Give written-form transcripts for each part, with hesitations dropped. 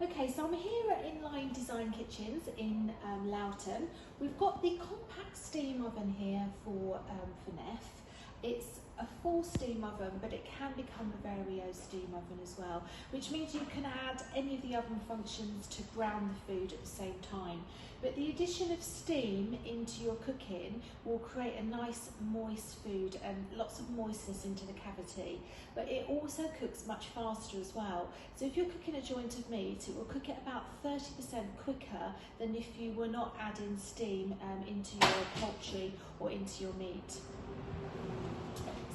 Okay, so I'm here at Inline Design Kitchens in Loughton. We've got the compact steam oven here for Neff. It's a full steam oven, but it can become a Vario steam oven as well, which means you can add any of the oven functions to brown the food at the same time. But the addition of steam into your cooking will create a nice moist food and lots of moistness into the cavity. But it also cooks much faster as well. So if you're cooking a joint of meat, it will cook it about 30% quicker than if you were not adding steam into your poultry or into your meat.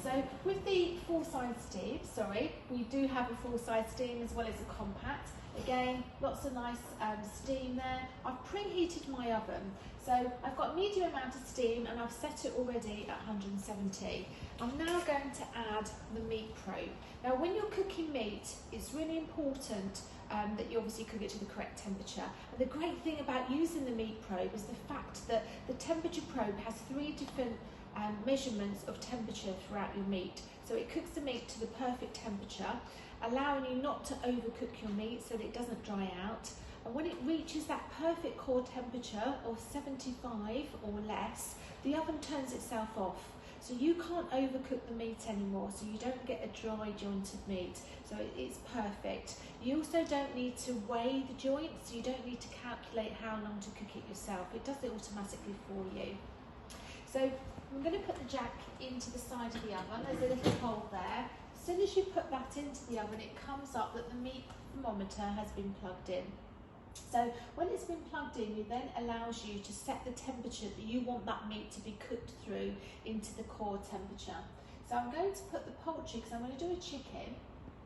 So with the full-size steam, we do have a full-size steam as well as a compact. Again, lots of nice steam there. I've preheated my oven. So I've got a medium amount of steam and I've set it already at 170. I'm now going to add the meat probe. Now when you're cooking meat, it's really important that you obviously cook it to the correct temperature. And the great thing about using the meat probe is the fact that the temperature probe has 3 different measurements of temperature throughout your meat. So it cooks the meat to the perfect temperature, allowing you not to overcook your meat so that it doesn't dry out. And when it reaches that perfect core temperature of 75 or less, the oven turns itself off. So you can't overcook the meat anymore, so you don't get a dry joint of meat. So it's perfect. You also don't need to weigh the joints, so you don't need to calculate how long to cook it yourself. It does it automatically for you. So I'm going to put the jack into the side of the oven. There's a little hole there. As soon as you put that into the oven, it comes up that the meat thermometer has been plugged in. So when it's been plugged in, it then allows you to set the temperature that you want that meat to be cooked through into the core temperature. So I'm going to put the poultry, because I'm going to do a chicken,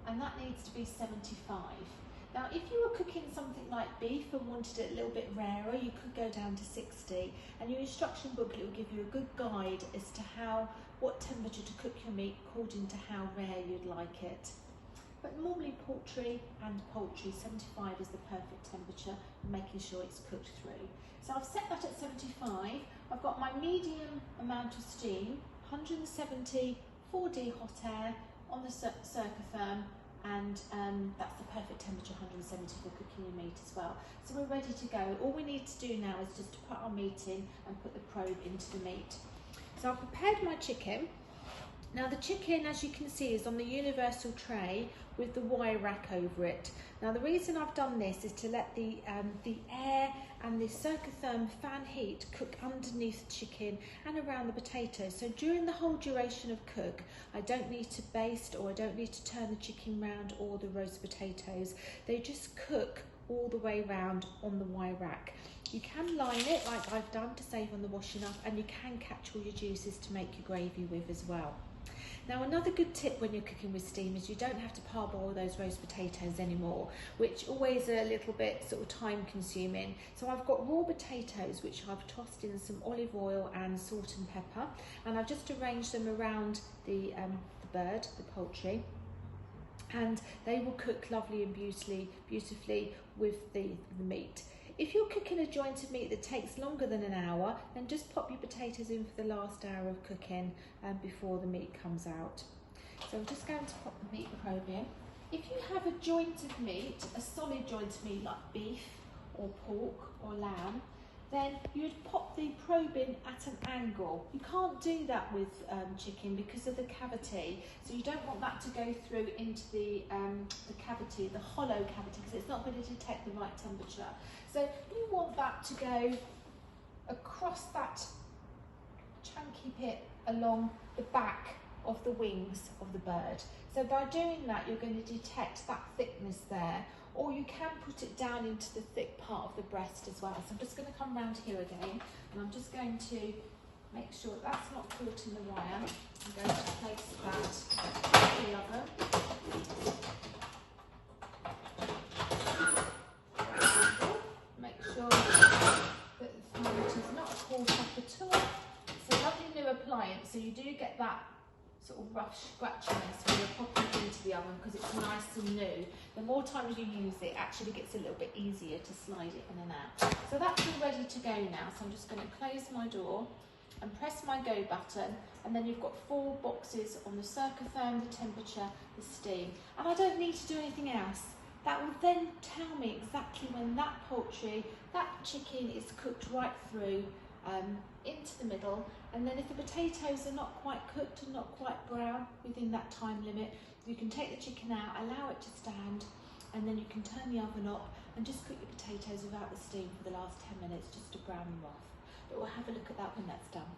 and that needs to be 75. Now, if you were cooking something like beef and wanted it a little bit rarer, you could go down to 60. And your instruction booklet will give you a good guide as to what temperature to cook your meat according to how rare you'd like it. But normally poultry, 75 is the perfect temperature, making sure it's cooked through. So I've set that at 75. I've got my medium amount of steam, 170, 4D hot air on the Circotherm, and that's the perfect temperature, 170 for cooking your meat as well. So we're ready to go. All we need to do now is just to put our meat in and put the probe into the meat. So I've prepared my chicken. Now the chicken, as you can see, is on the universal tray with the wire rack over it. Now the reason I've done this is to let the air and the Circotherm fan heat cook underneath the chicken and around the potatoes. So during the whole duration of cook, I don't need to baste or I don't need to turn the chicken round or the roast potatoes. They just cook all the way round on the wire rack. You can line it like I've done to save on the washing up, and you can catch all your juices to make your gravy with as well. Now another good tip when you're cooking with steam is you don't have to parboil those roast potatoes anymore, which always are a little bit sort of time consuming. So I've got raw potatoes which I've tossed in some olive oil and salt and pepper, and I've just arranged them around the poultry, and they will cook lovely and beautifully with the meat. If you're cooking a joint of meat that takes longer than an hour, then just pop your potatoes in for the last hour of cooking before the meat comes out. So I'm just going to pop the meat probe in. If you have a joint of meat, a solid joint of meat like beef or pork or lamb, then you'd pop the probe in at an angle. You can't do that with chicken because of the cavity, so you don't want that to go through into the cavity, the hollow cavity, because it's not going to detect the right temperature. So you want that to go across that chunky bit along the back of the wings of the bird. So by doing that, you're going to detect that thickness there, or you can put it down into the thick part of the breast as well. So I'm just going to come round here again, and I'm just going to make sure that's not caught in the wire. I'm going to place that in the oven. Make sure that the thermometer is not caught up at all. It's a lovely new appliance, so you do get that sort of rough scratchiness when you're popping it into the oven because it's nice and new. The more times you use it, actually gets a little bit easier to slide it in and out. So that's all ready to go now. So I'm just going to close my door and press my go button, and then you've got 4 boxes on the Circotherm, the temperature, the steam. And I don't need to do anything else. That will then tell me exactly when that poultry, that chicken is cooked right through into the middle, and then if the potatoes are not quite cooked and not quite brown within that time limit, you can take the chicken out, allow it to stand, and then you can turn the oven up and just cook your potatoes without the steam for the last 10 minutes just to brown them off. But we'll have a look at that when that's done.